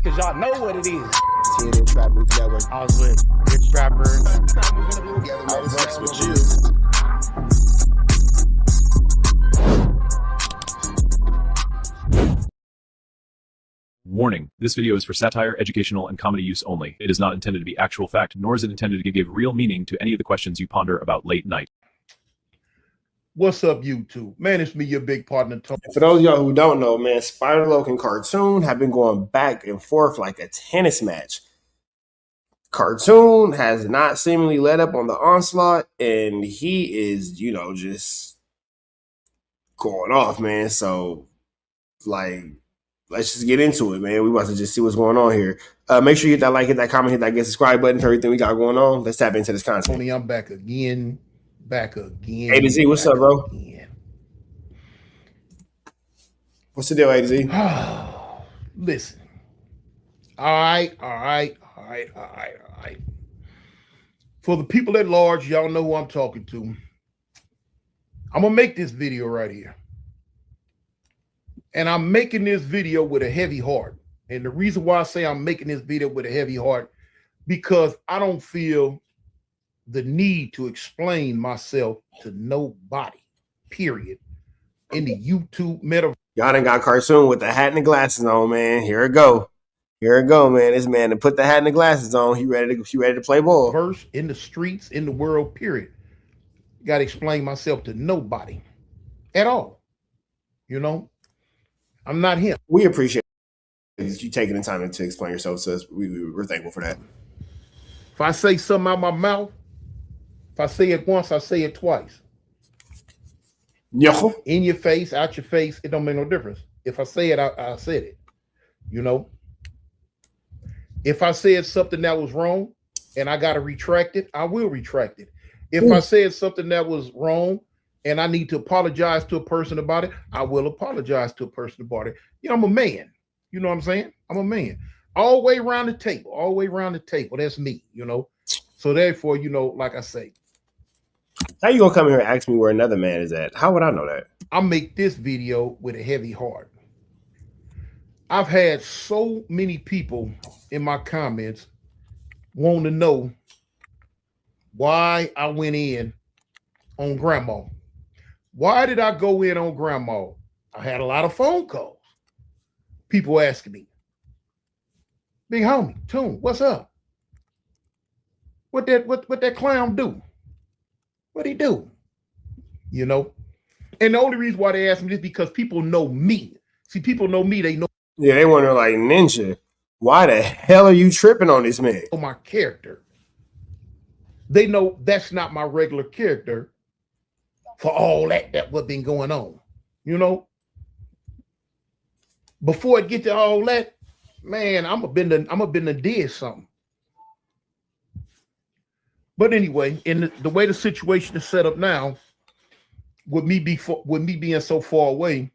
Cause y'all know what it is. TNN Trap Music Network. I was with Big Trapper. I fucks with you. Warning, this video is for satire, educational, and comedy use only. It is not intended to be actual fact, nor is it intended to give real meaning to any of the questions you ponder about late night. What's up, YouTube? Man, it's me, your big partner, Tony. For those of y'all who don't know, man, Spider Loc and Cartoon have been going back and forth like a tennis match. Cartoon has not seemingly let up on the onslaught, and he is, just going off, man. So, let's just get into it, man. We about to just see what's going on here. Make sure you hit that like, hit that comment, hit that get subscribe button for everything we got going on. Let's tap into this content. Tony, I'm back again. A to Z, what's up, bro? Again. What's the deal, A to Z? Listen. All right. For the people at large, y'all know who I'm talking to. I'm gonna make this video right here. And I'm making this video with a heavy heart. And the reason why I say I'm making this video with a heavy heart, because I don't feel the need to explain myself to nobody, period, in the YouTube metaverse. Y'all done got Cartoon with the hat and the glasses on, man. Here it go, man. This man to put the hat and the glasses on. He ready to play ball. Verse in the streets, in the world, period. Got to explain myself to nobody at all. I'm not him. We appreciate you taking the time to explain yourself to us. We're thankful for that. If I say something out my mouth, if I say it once, I say it twice. Yeah. In your face, out your face, it don't make no difference. If I say it, I said it. If I said something that was wrong and I got to retract it, I will retract it. If I said something that was wrong and I need to apologize to a person about it, I will apologize to a person about it. I'm a man. You know what I'm saying? I'm a man. All the way around the table. That's me, So therefore, like I say. How you gonna come here and ask me where another man is at? How would I know that? I make this video with a heavy heart. I've had so many people in my comments want to know why I went in on Grandma. Why did I go in on Grandma? I had a lot of phone calls. People asking me, big homie, Toon, what's up? What that clown do? What'd he do? And the only reason why they ask me this is because people know me. See, people know me, they know. Yeah, they wonder like, Ninja, why the hell are you tripping on this man? My character. They know that's not my regular character for all that what been going on. Before it get to all that, man, I'm a been did something. But anyway, in the way the situation is set up now, with me being so far away,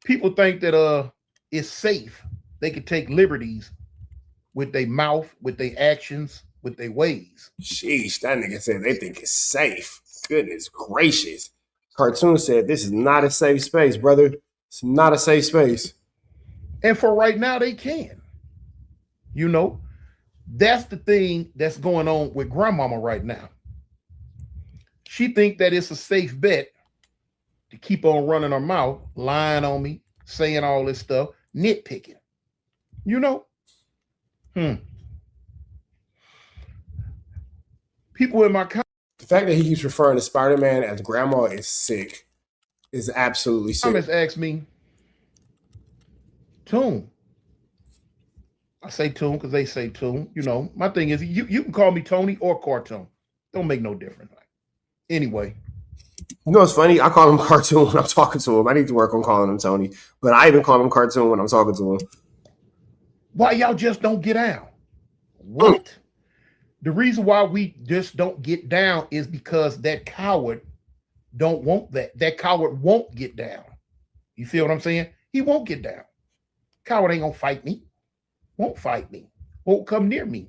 people think that it's safe. They can take liberties with their mouth, with their actions, with their ways. Sheesh, that nigga said they think it's safe. Goodness gracious. Cartoon said this is not a safe space, brother. It's not a safe space. And for right now, they can. That's the thing that's going on with Grandmama right now. She think that it's a safe bet to keep on running her mouth, lying on me, saying all this stuff, nitpicking. People in my the fact that he keeps referring to Spider-Man as Grandma is sick is absolutely sick. Comments ask me, Toon. I say Toon because they say Toon. My thing is you can call me Tony or Cartoon. Don't make no difference. Anyway. It's funny? I call him Cartoon when I'm talking to him. I need to work on calling him Tony. But I even call him Cartoon when I'm talking to him. Why y'all just don't get down? What? The reason why we just don't get down is because that coward don't want that. That coward won't get down. You feel what I'm saying? He won't get down. Coward ain't gonna fight me. Won't fight me. Won't come near me.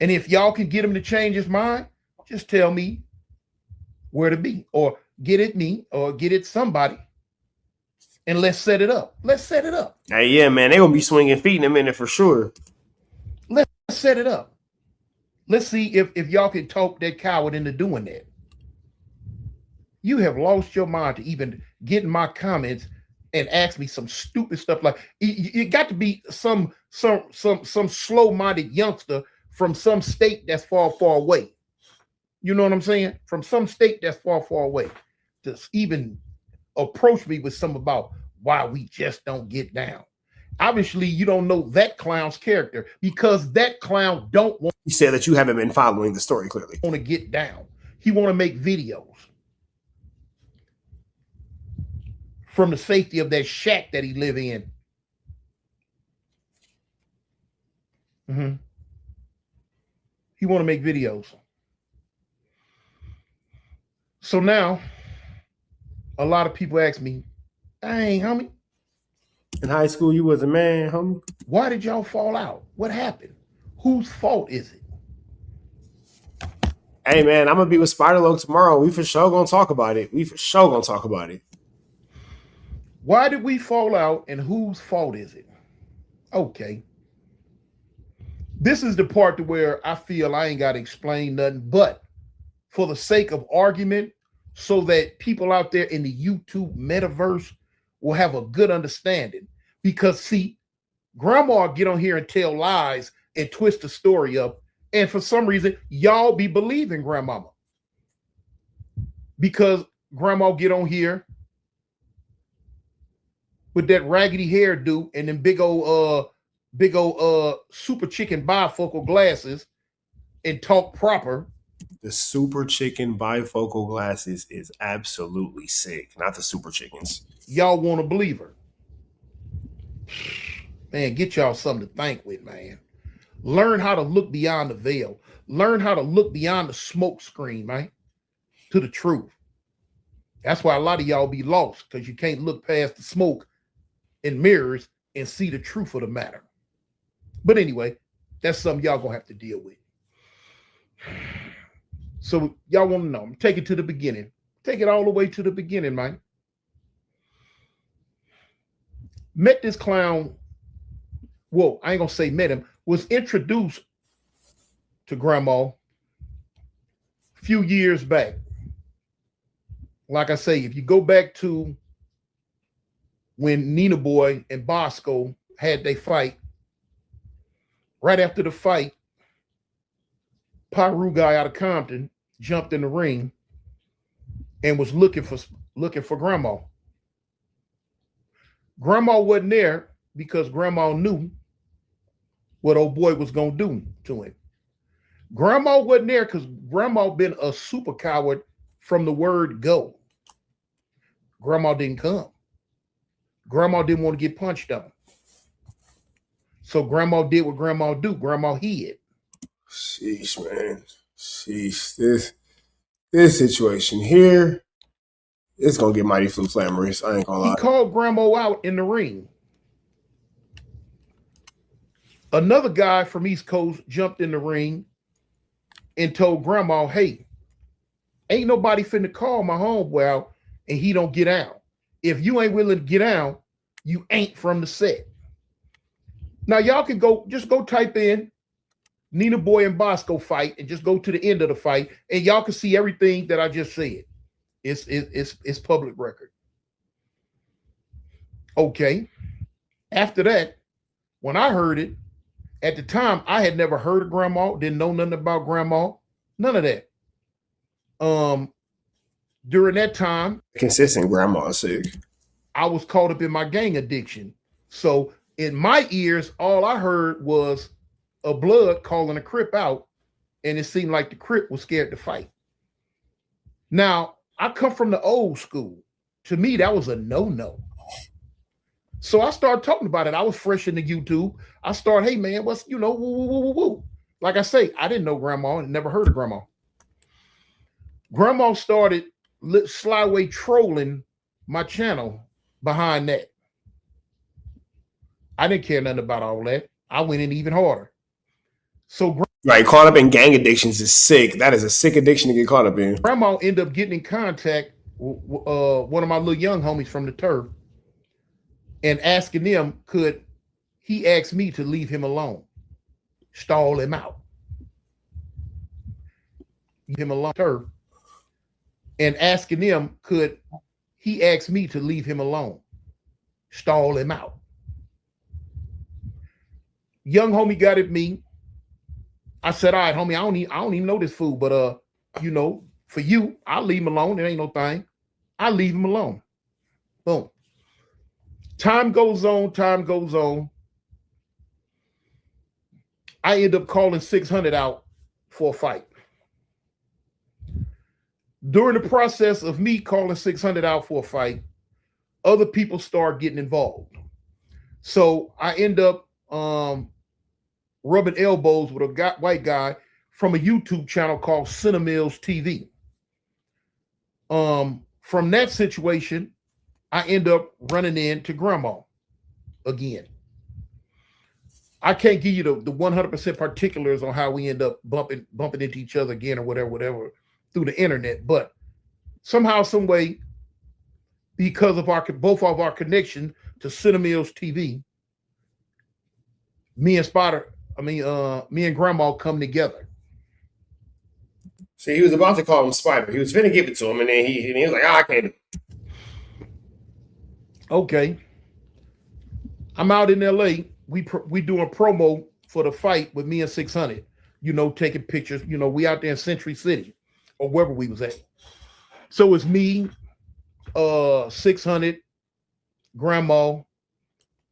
And if y'all can get him to change his mind, just tell me where to be, or get at me, or get at somebody And let's set it up. Let's set it up. Hey, yeah, man, they gonna be swinging feet in a minute for sure. Let's set it up. Let's see if y'all can talk that coward into doing that. You have lost your mind to even get in my comments and ask me some stupid stuff like you got to be some slow-minded youngster from some state that's far away. You know what I'm saying? From some state that's far away to even approach me with some about why we just don't get down. Obviously, you don't know that clown's character because that clown don't want. He said that you haven't been following the story clearly. Want to get down. He want to make videos from the safety of that shack that he live in. He want to make videos. So now, a lot of people ask me, dang, homie. In high school, you was a man, homie. Why did y'all fall out? What happened? Whose fault is it? Hey, man, I'm going to be with Spider Loc tomorrow. We for sure going to talk about it. Why did we fall out and whose fault is it? Okay. This is the part to where I feel I ain't got to explain nothing, but for the sake of argument, so that people out there in the YouTube metaverse will have a good understanding. Because see, grandma get on here and tell lies and twist the story up. And for some reason, y'all be believing grandmama. Because grandma get on here with that raggedy hairdo and them big old super chicken bifocal glasses and talk proper. The super chicken bifocal glasses is absolutely sick. Not the super chickens. Y'all want to believe her. Man, get y'all something to think with, man. Learn how to look beyond the veil. Learn how to look beyond the smoke screen, man, to the truth. That's why a lot of y'all be lost, because you can't look past the smoke and mirrors and see the truth of the matter. But anyway, that's something y'all gonna have to deal with. So y'all want to know, take it to the beginning. Take it all the way to the beginning, man. Met this clown. Whoa, I ain't gonna say met him. Was introduced to grandma a few years back. Like I say, if you go back to when Nina Boy and Bosco had their fight, right after the fight, Pyru guy out of Compton jumped in the ring and was looking for grandma. Grandma wasn't there because grandma knew what old boy was gonna do to him. Grandma wasn't there because grandma been a super coward from the word go. Grandma didn't come. Grandma didn't want to get punched on. So grandma did what grandma do. Grandma hid. Sheesh, man. Sheesh. This situation here, it's gonna get mighty flamorous. I ain't gonna lie. He called grandma out in the ring. Another guy from East Coast jumped in the ring and told grandma, hey, ain't nobody finna call my homeboy out and he don't get out. If you ain't willing to get out, you ain't from the set. Now y'all can just go type in Nina Boy and Bosco fight and just go to the end of the fight and y'all can see everything that I just said. It's public record. Okay. After that, when I heard it, at the time, I had never heard of grandma, didn't know nothing about grandma, none of that. During that time, consistent grandma sick. I was caught up in my gang addiction. So in my ears, all I heard was a blood calling a Crip out, and it seemed like the Crip was scared to fight. Now, I come from the old school. To me, that was a no-no. So I started talking about it. I was fresh in the YouTube. I started, hey man, what's, woo, woo, woo, woo, woo. Like I say, I didn't know grandma and never heard of grandma. Grandma started slyway trolling my channel behind that. I didn't care nothing about all that. I went in even harder. So right, caught up in gang addictions is sick. That is a sick addiction to get caught up in. Grandma ended up getting in contact with one of my little young homies from the turf. and asking them, could he ask me to leave him alone, stall him out, him alone, her, and asking them, could he ask me to leave him alone, stall him out. Young homie got at me. I said, all right, homie, I don't even know this fool, but you know, for you, I'll leave him alone. It ain't no thing. I'll leave him alone. Boom. Time goes on, time goes on. I end up calling 600 out for a fight. During the process of me calling 600 out for a fight, other people start getting involved. So I end up rubbing elbows with a white guy from a YouTube channel called Cinemills TV. From that situation, I end up running into Grandma again. I can't give you the 100% particulars on how we end up bumping into each other again or whatever through the internet, but somehow, some way, because of both of our connection to Cinemills TV, me and Grandma come together. See, he was about to call him Spider. He was finna give it to him, and then he was like, I can't do it. Okay. I'm out in LA. We doing promo for the fight with me and 600, you know, taking pictures. You know, we out there in Century City or wherever we was at. So it's me, 600, Grandma,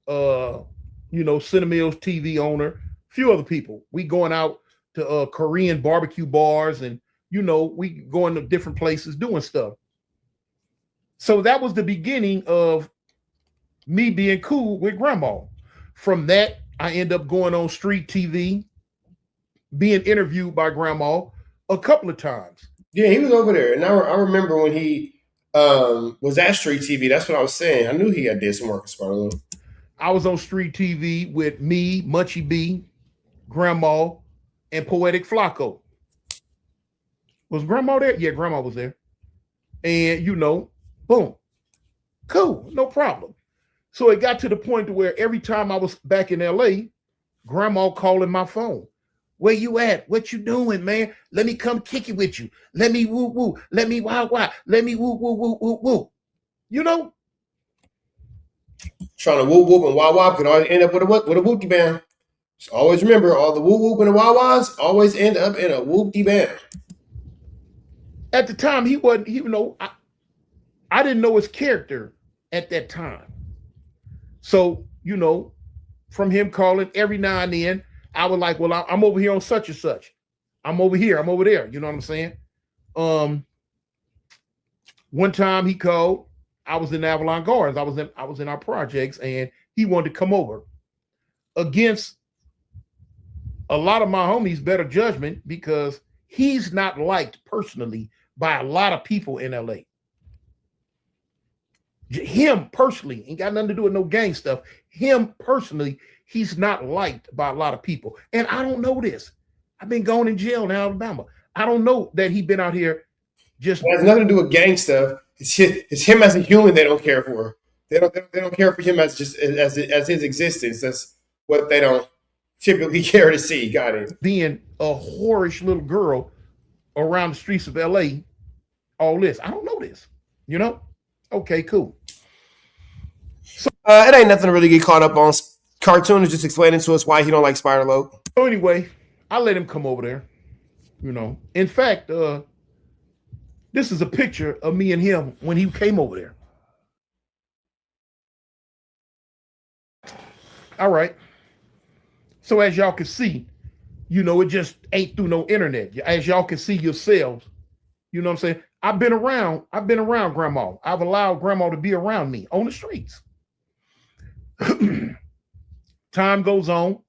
you know, Cinemills TV owner, a few other people. We going out to Korean barbecue bars, and you know, we going to different places doing stuff. So that was the beginning of me being cool with Grandma. From that, I end up going on street TV, being interviewed by Grandma a couple of times. Yeah, he was over there, and I remember when he was at street TV. That's what I was saying. I knew he had did some work with Spider Loc. I was on street TV with me, Munchie B, Grandma, and Poetic Flacco. Was Grandma there? Yeah, Grandma was there. And, you know, boom. Cool, no problem. So it got to the point to where every time I was back in LA, Grandma calling my phone. Where you at? What you doing, man? Let me come kick it with you. Let me woo woo. Let me wow wow. Let me woo woo woo woo woo. You know? Trying to whoop whoop and wow wow could always end up with a whoopty bam. So always remember, all the whoop whoop and the wow wows always end up in a whoopty bam. At the time, he wasn't, you know, I didn't know his character at that time. So, you know, from him calling every now and then, I was like, well, I'm over here on such and such. I'm over here. I'm over there. You know what I'm saying? One time he called. I was in Avalon Gardens. I was in our projects, and he wanted to come over against a lot of my homies' better judgment, because he's not liked personally by a lot of people in LA. Him personally, ain't got nothing to do with no gang stuff. Him personally, he's not liked by a lot of people. And I don't know this. I've been going in jail in Alabama. I don't know that he been out here just. It has nothing to do with gang stuff. It's him as a human they don't care for. They don't care for him as just as his existence. That's what they don't typically care to see. Got it. Being a whorish little girl around the streets of LA, all this. I don't know this, you know? Okay, cool. So, it ain't nothing to really get caught up on. Cartoon is just explaining to us why he don't like Spider Loc. So anyway, I let him come over there, you know. In fact, this is a picture of me and him when he came over there. All right. So as y'all can see, you know, it just ain't through no internet. As y'all can see yourselves, you know what I'm saying? I've been around Grandma. I've allowed Grandma to be around me on the streets. Time goes on,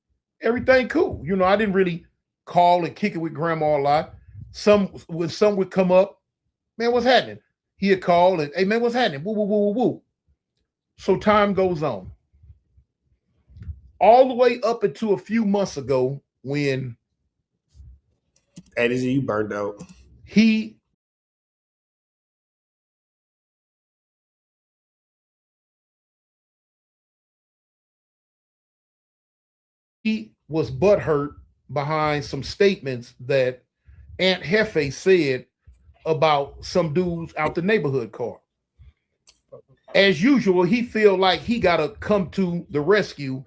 everything cool. You know, I didn't really call and kick it with Grandma a lot. Some would come up, man, what's happening? He'd call and, hey man, what's happening? Woo, woo, woo, woo, woo. So time goes on. All the way up until a few months ago when Eddie, you burned out. He he was butthurt behind some statements that Aunt Hefe said about some dudes out the neighborhood car. As usual, he feel like he got to come to the rescue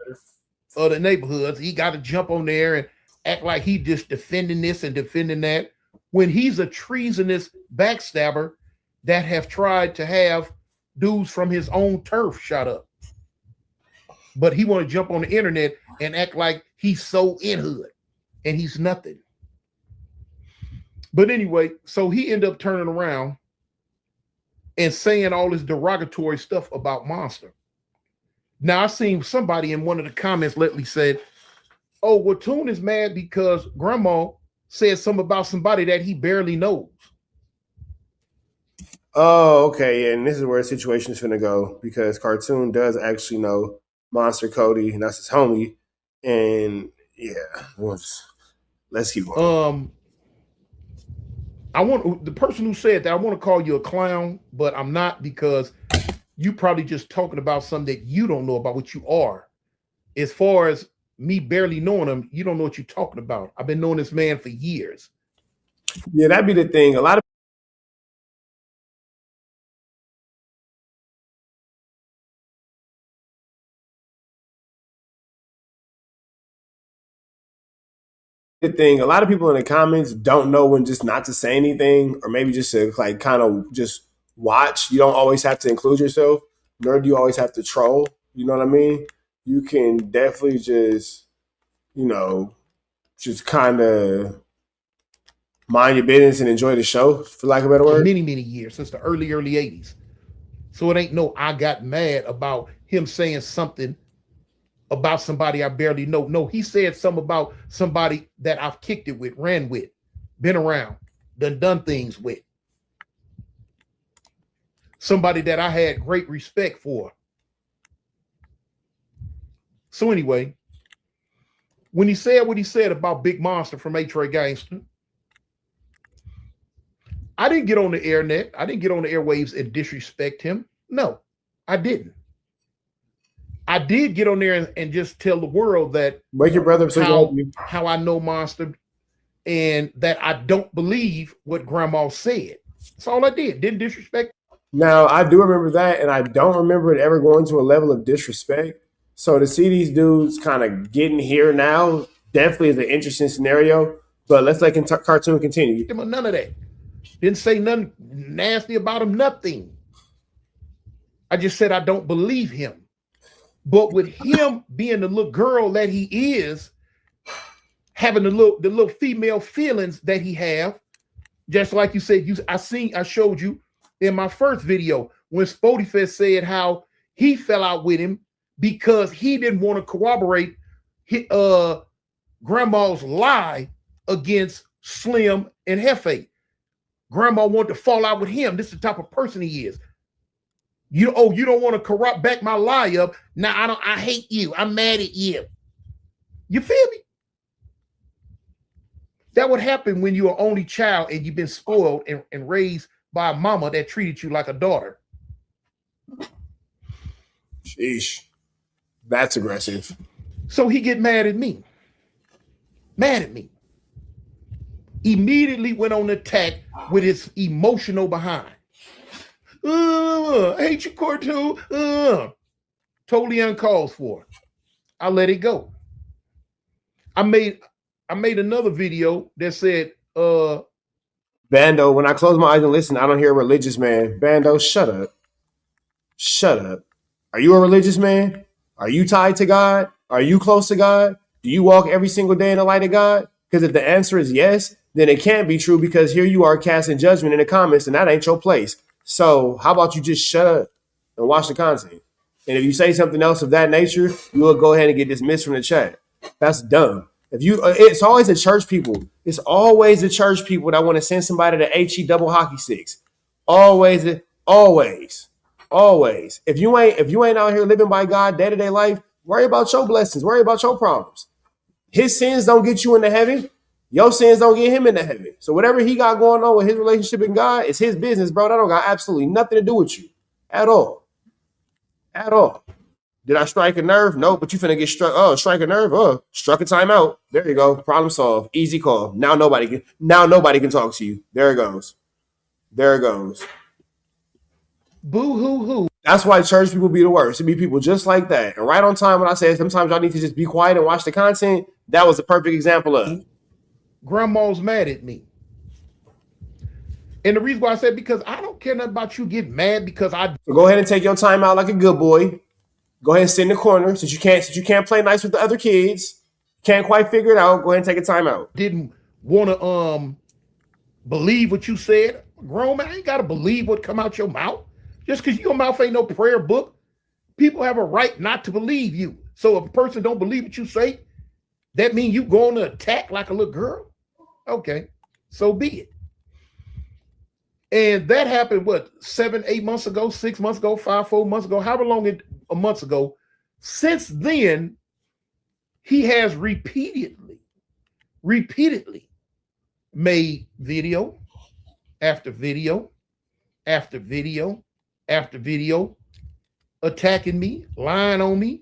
of the neighborhoods. He got to jump on there and act like he just defending this and defending that, when he's a treasonous backstabber that have tried to have dudes from his own turf shot up. But he want to jump on the internet and act like he's so in hood, and he's nothing. But anyway, so he ended up turning around and saying all this derogatory stuff about Monster. Now, I seen somebody in one of the comments lately said, oh, well, Toon is mad because Grandma said something about somebody that he barely knows. Oh, okay. Yeah, and this is where the situation is going to go, because Cartoon does actually know Monster Cody, and that's his homie. And yeah, let's keep going. I want the person who said that, I want to call you a clown, but I'm not, because you probably just talking about something that you don't know about what you are. As far as me barely knowing him, you don't know what you're talking about. I've been knowing this man for years. Yeah, that'd be the thing. A lot of people in the comments don't know when just not to say anything, or maybe just to like kind of just watch. You don't always have to include yourself, nor do you always have to troll. You know what I mean? You can definitely just, just kind of mind your business and enjoy the show, for lack of a better word. Many, many years, since the early 80s. So it ain't no, I got mad about him saying something about somebody I barely know. No, he said something about somebody that I've kicked it with, ran with, been around, done things with. Somebody that I had great respect for. So anyway, when he said what he said about Big Monster from A-Tray Gangster, I didn't get on the airnet. I didn't get on the airwaves and disrespect him. No, I didn't. I did get on there and just tell the world that Wake your brother up, how I know Monster, and that I don't believe what Grandma said. That's all I did. Didn't disrespect. Now, I do remember that, and I don't remember it ever going to a level of disrespect. So to see these dudes kind of getting here now definitely is an interesting scenario. But let's let Cartoon continue. None of that. Didn't say nothing nasty about him, nothing. I just said I don't believe him. But with him being the little girl that he is, having the little female feelings that he have, just like you said, I showed you in my first video when Spotifest said how he fell out with him because he didn't want to corroborate Grandma's lie against Slim and Hefe. Grandma wanted to fall out with him. This is the type of person he is. You don't want to corrupt back my lie up. Now I hate you. I'm mad at you. You feel me? That would happen when you're an only child and you've been spoiled and raised by a mama that treated you like a daughter. Sheesh. That's aggressive. So he get mad at me. Mad at me. Immediately went on attack with his emotional behind. I hate you, Cartoon. Totally uncalled for. I let it go. I made another video that said, Bando, when I close my eyes and listen, I don't hear a religious man. Bando, shut up. Shut up. Are you a religious man? Are you tied to God? Are you close to God? Do you walk every single day in the light of God? Because if the answer is yes, then it can't be true, because here you are casting judgment in the comments, and that ain't your place. So how about you just shut up and watch the content? And if you say something else of that nature, you will go ahead and get dismissed from the chat. That's dumb. It's always the church people. It's always the church people that want to send somebody to HE double hockey sticks. Always. If you ain't out here living by God day-to-day life, worry about your blessings. Worry about your problems. His sins don't get you into heaven. Your sins don't get him into heaven. So whatever he got going on with his relationship with God, it's his business, bro. That don't got absolutely nothing to do with you at all. At all. Did I strike a nerve? No, but you finna get struck. Oh, strike a nerve. Oh, struck a timeout. There you go. Problem solved. Easy call. Now nobody can talk to you. There it goes. There it goes. Boo hoo hoo. That's why church people be the worst. It be people just like that. And right on time when I said sometimes y'all need to just be quiet and watch the content, that was the perfect example of. Grandma's mad at me. And the reason why I said, because I don't care nothing about you getting mad because I So go ahead and take your time out like a good boy. Go ahead and sit in the corner since you can't play nice with the other kids. Can't quite figure it out. Go ahead and take a time out. didn't want to believe what you said. Grown man, I ain't gotta believe what come out your mouth. Just because your mouth ain't no prayer book, people have a right not to believe you. So if a person don't believe what you say, that means you going to attack like a little girl? Okay, so be it. And that happened, what, 7, 8 months ago, 6 months ago, 5, 4 months ago, however long a month ago. Since then, he has repeatedly made video after video after video after video, attacking me, lying on me,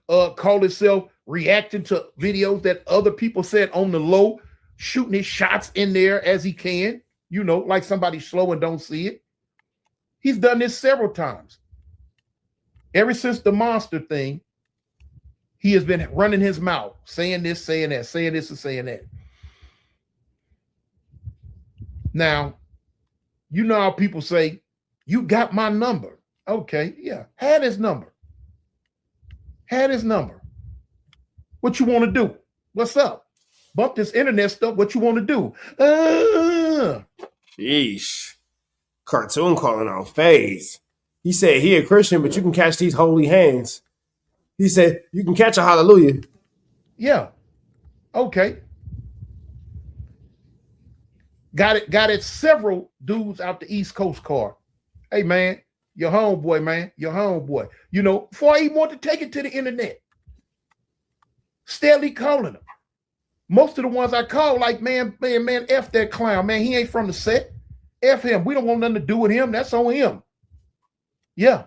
called itself reacting to videos that other people said on the low, shooting his shots in there as he can, you know, like somebody slow and don't see it. He's done this several times. Ever since the monster thing, he has been running his mouth, saying this, saying that, saying this and saying that. Now, you know how people say, you got my number. Okay, yeah, had his number. Had his number. What you want to do? What's up? Bump this internet stuff. What you want to do? Yeesh. Cartoon calling out phase. He said he a Christian, but you can catch these holy hands. He said you can catch a hallelujah. Yeah. Okay. Got it. Several dudes out the East Coast car. Hey man, your homeboy, man. Your homeboy. You know, before I even want to take it to the internet. Steadily calling him. Most of the ones I call, like, man, F that clown, man. He ain't from the set. F him. We don't want nothing to do with him. That's on him. Yeah.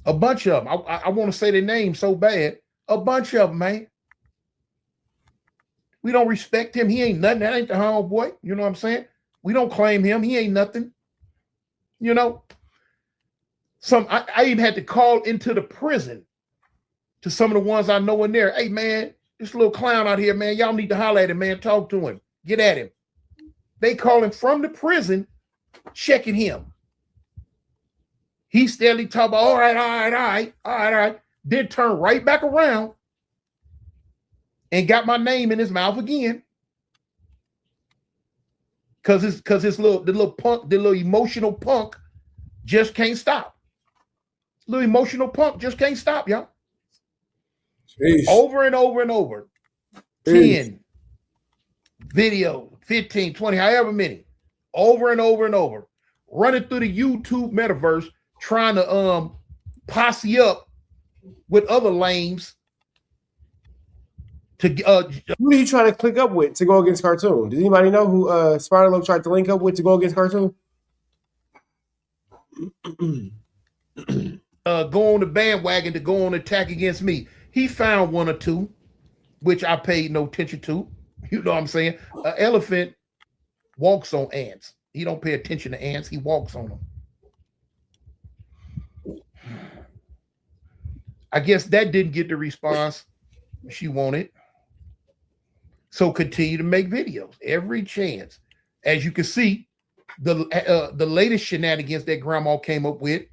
A bunch of them. I want to say their name so bad. A bunch of them, man. We don't respect him. He ain't nothing. That ain't the homeboy. You know what I'm saying? We don't claim him. He ain't nothing. You know? I even had to call into the prison to some of the ones I know in there. Hey, man, this little clown out here, man. Y'all need to holler at him, man. Talk to him. Get at him. They call him from the prison, checking him. He steadily talk about, all right. Then turn right back around and got my name in his mouth again. Cause the little emotional punk just can't stop. Little emotional punk just can't stop, y'all. Jeez. Over and over and over. Jeez. 10 video, 15, 20, however many. Over and over and over. Running through the YouTube metaverse, trying to posse up with other lames to who are you trying to click up with to go against Cartoon? Does anybody know who Spider Loc tried to link up with to go against Cartoon? Go on the bandwagon to go on attack against me. He found one or two, which I paid no attention to. You know what I'm saying? An elephant walks on ants. He don't pay attention to ants. He walks on them. I guess that didn't get the response she wanted. So continue to make videos every chance. As you can see, the latest shenanigans that grandma came up with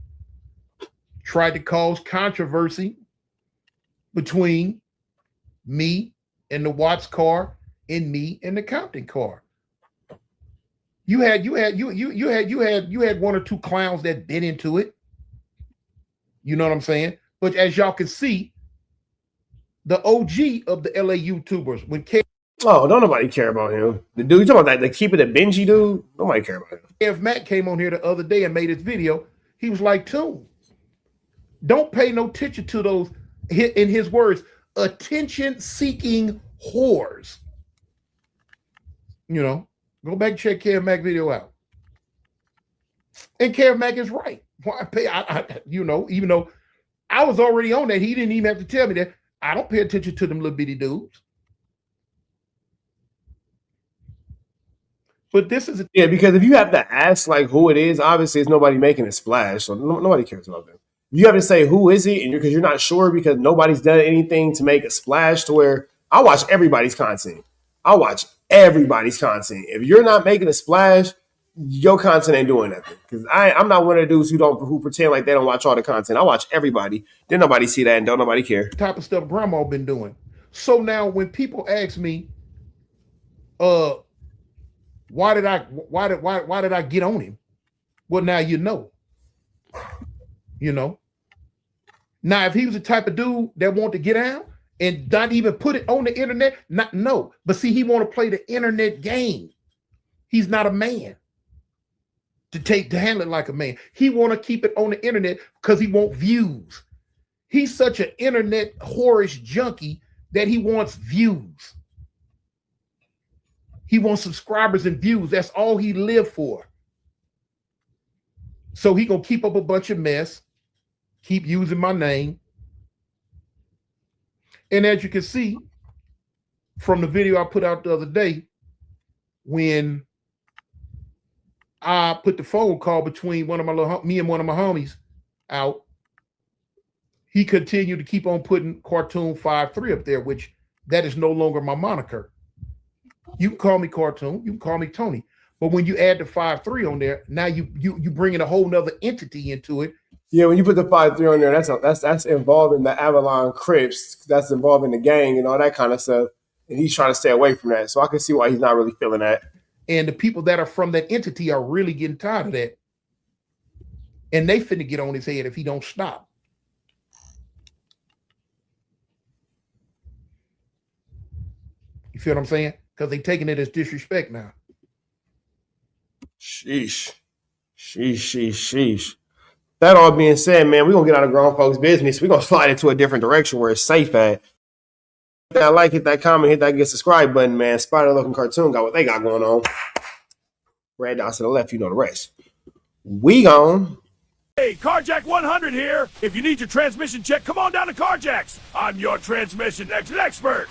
tried to cause controversy between me and the Watts car and me and the Compton car. You had one or two clowns that bit into it. You know what I'm saying? But as y'all can see, the OG of the LA YouTubers, when don't nobody care about him. The dude, you talking about that, the keep it a Benji dude? Nobody care about him. BayMacc came on here the other day and made his video, he was like, Toon, don't pay no attention to those, in his words, attention-seeking whores. You know, go back and check BayMacc video out. And BayMacc is right. Why pay? Even though I was already on that. He didn't even have to tell me that. I don't pay attention to them little bitty dudes. But this is yeah, because if you have to ask like who it is, obviously it's nobody making a splash, so nobody cares about them. You have to say who is it, and because you're not sure because nobody's done anything to make a splash. To where I watch everybody's content. If you're not making a splash, your content ain't doing nothing. Because I'm not one of the dudes who pretend like they don't watch all the content. I watch everybody. Then nobody see that and don't nobody care. Type of stuff grandma been doing. So now when people ask me, why did I get on him? Well, now you know. You know. Now, if he was the type of dude that want to get out and not even put it on the internet, no. But see, he want to play the internet game. He's not a man to handle it like a man. He want to keep it on the internet because he want views. He's such an internet whorish junkie that he wants views. He wants subscribers and views. That's all he lived for. So he gonna keep up a bunch of mess, keep using my name. And as you can see from the video I put out the other day, when I put the phone call between me and one of my homies out, he continued to keep on putting Cartoon 5-3 up there, which that is no longer my moniker. You can call me Cartoon, you can call me Tony. But when you add the 5-3 on there, now you bringing a whole nother entity into it. Yeah, when you put the 5-3 on there, that's involving the Avalon Crips, that's involving the gang and all that kind of stuff. And he's trying to stay away from that. So I can see why he's not really feeling that. And the people that are from that entity are really getting tired of that. And they finna get on his head if he don't stop. You feel what I'm saying? Because they taking it as disrespect now. Sheesh. That all being said, man, we're going to get out of grown folks' business. We're going to slide into a different direction where it's safe at. Hit that like, hit that comment, hit that get subscribe button, man. Spider Loc and Cartoon got what they got going on. Red dots to the left, you know the rest. We gone. Hey, Carjack 100 here. If you need your transmission check, come on down to Carjack's. I'm your transmission expert.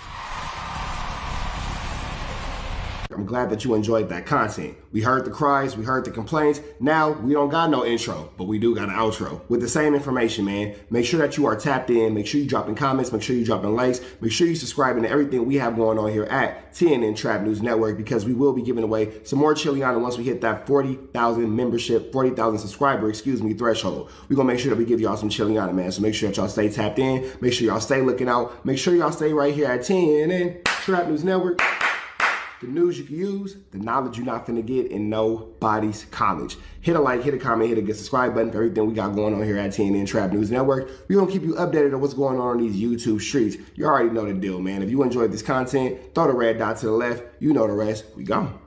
I'm glad that you enjoyed that content. We heard the cries, we heard the complaints. Now we don't got no intro, but we do got an outro with the same information, man. Make sure that you are tapped in. Make sure you dropping comments. Make sure you dropping likes. Make sure you subscribing to everything we have going on here at TNN Trap News Network, because we will be giving away some more Chiliana once we hit that 40,000 membership, 40,000 subscriber, threshold. We're going to make sure that we give y'all some Chiliana, man. So make sure that y'all stay tapped in. Make sure y'all stay looking out. Make sure y'all stay right here at TNN Trap News Network. The news you can use, the knowledge you're not finna get in nobody's college. Hit a like, hit a comment, hit a get subscribe button for everything we got going on here at TNN Trap News Network. We're gonna keep you updated on what's going on these YouTube streets. You already know the deal, man. If you enjoyed this content, throw the red dot to the left. You know the rest. We gone.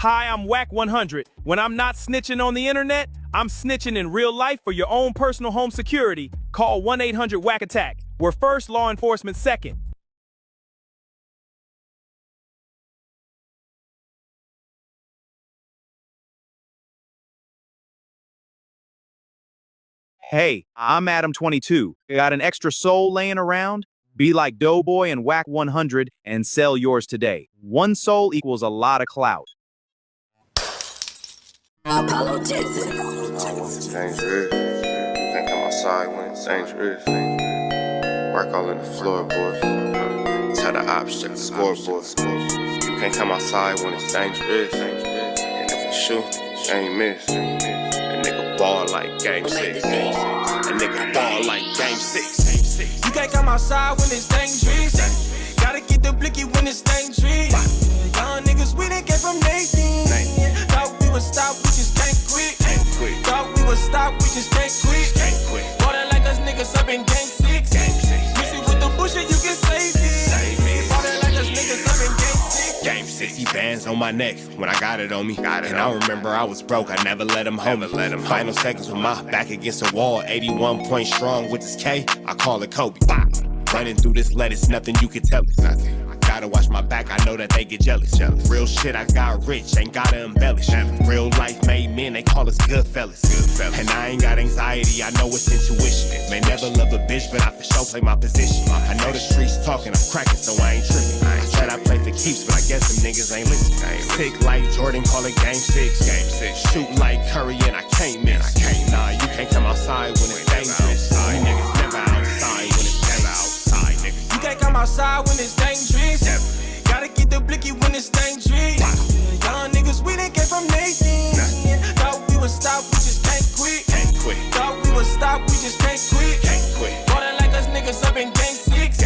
Hi, I'm Whack 100. When I'm not snitching on the internet, I'm snitching in real life for your own personal home security. Call 1-800-WACK-ATTACK. We're first, law enforcement second. Hey, I'm Adam22. Got an extra soul laying around? Be like Doughboy and Whack 100 and sell yours today. One soul equals a lot of clout. Apollo Jackson. It's dangerous. Can't come outside when it's dangerous. Work all in the floorboards. Tell the ops, check the scoreboard. You can't come outside when it's dangerous. And if you shoot, you ain't miss. A nigga ball like game 6. A nigga ball like game 6. You can't come outside when it's dangerous. Gotta get the blicky when it's dangerous. Young niggas, we done came from Nathan. Thought we would stop, we just can't quit. Thought we would stop, we just can't quit. Water like us niggas up in game 6. Mix it with the bullshit, you can save it. Water like us niggas up in game 6. Game 60 bands on my neck when I got it on me. And I remember I was broke, I never let him hold me. Final seconds with my back against the wall. 81 points strong with this K, I call it Kobe. Running through this lettuce, nothing you can tell us. Gotta watch my back, I know that they get jealous. Real shit, I got rich, ain't gotta embellish. Real life made men, they call us good fellas. And I ain't got anxiety, I know it's intuition. May never love a bitch, but I for sure play my position. I know the streets talking, I'm cracking, so I ain't tripping. I said I play for keeps, but I guess them niggas ain't listening. Sick like Jordan, call it game 6. Shoot like Curry, and I can't miss. Nah, you can't come outside when it's dangerous. You niggas never outside when it's dangerous. You can't come outside when it's dangerous. Gotta get the blicky when it's dangerous. Young niggas, we done came from Nathan. Thought we would stop, we just can't quit. Thought we would stop, we just can't quit. Ballin' like us niggas up in game 6.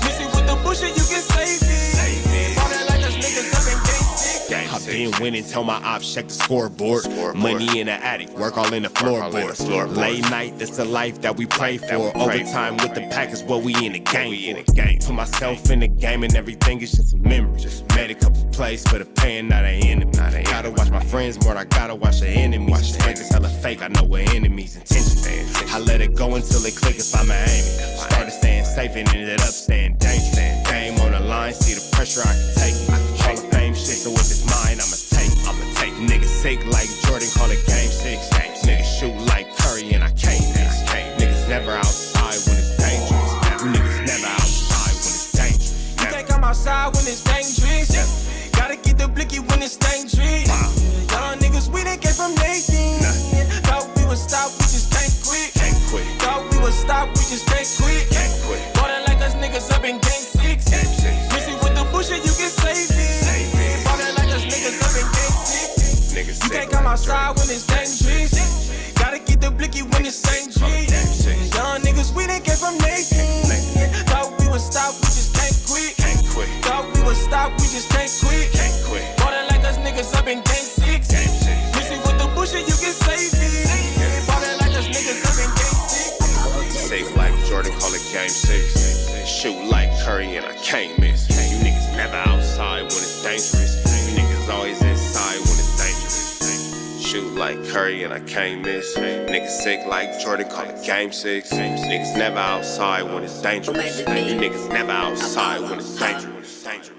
Miss it with the bullshit, you can save it. Ballin' like us niggas up in game 6. I've been winning, tell my ops check the scoreboard. Money in the attic, work all in the floorboards. Late night, that's the life that we pray for. Overtime with the pack is what we in the game for. Put myself in the game and everything is just a memory. Just made a couple plays for the pain, not an enemy. Gotta watch my friends more, I gotta watch the enemies. Friends is hella fake, I know what enemies' intentions. I let it go until it click if I'm aiming. Started staying safe and ended up staying dangerous. Game on the line, see the pressure I can take. Hall of Fame shit, so if it's mine, I'ma take. Niggas sick like Jordan, call it game 6. Niggas shoot like Curry and I can't miss. Niggas never outside when it's dangerous. Niggas never outside when it's dangerous. You can't come outside when it's dangerous. Gotta get the blicky when it's dangerous. Young niggas, we done came from Nathan. Thought we would stop, we just can't quit. Thought we would stop, we just can't quit. Ballin' like us niggas up in game 6. Miss it with the bullshit, you can save it. Ballin' like us niggas up in game 6. You can't come outside when it's dangerous. Gotta get the blicky when it's dangerous. Young niggas, we done came from Nathan. Thought we would stop, we just can't quit. Thought we would stop, we just can't quit. Ballin' like us niggas up in game 6. Miss it with the bullshit, you can save it. Ballin' like us niggas up in game 6. Safe like Jordan, call it game 6. Shoot like Curry and I can't miss. You niggas never outside when it's dangerous. You niggas always inside when it's dangerous. Shoot like Curry and I can't miss. Niggas sick like Jordan, call it game 6. Niggas never outside when it's dangerous. You niggas never outside when it's dangerous.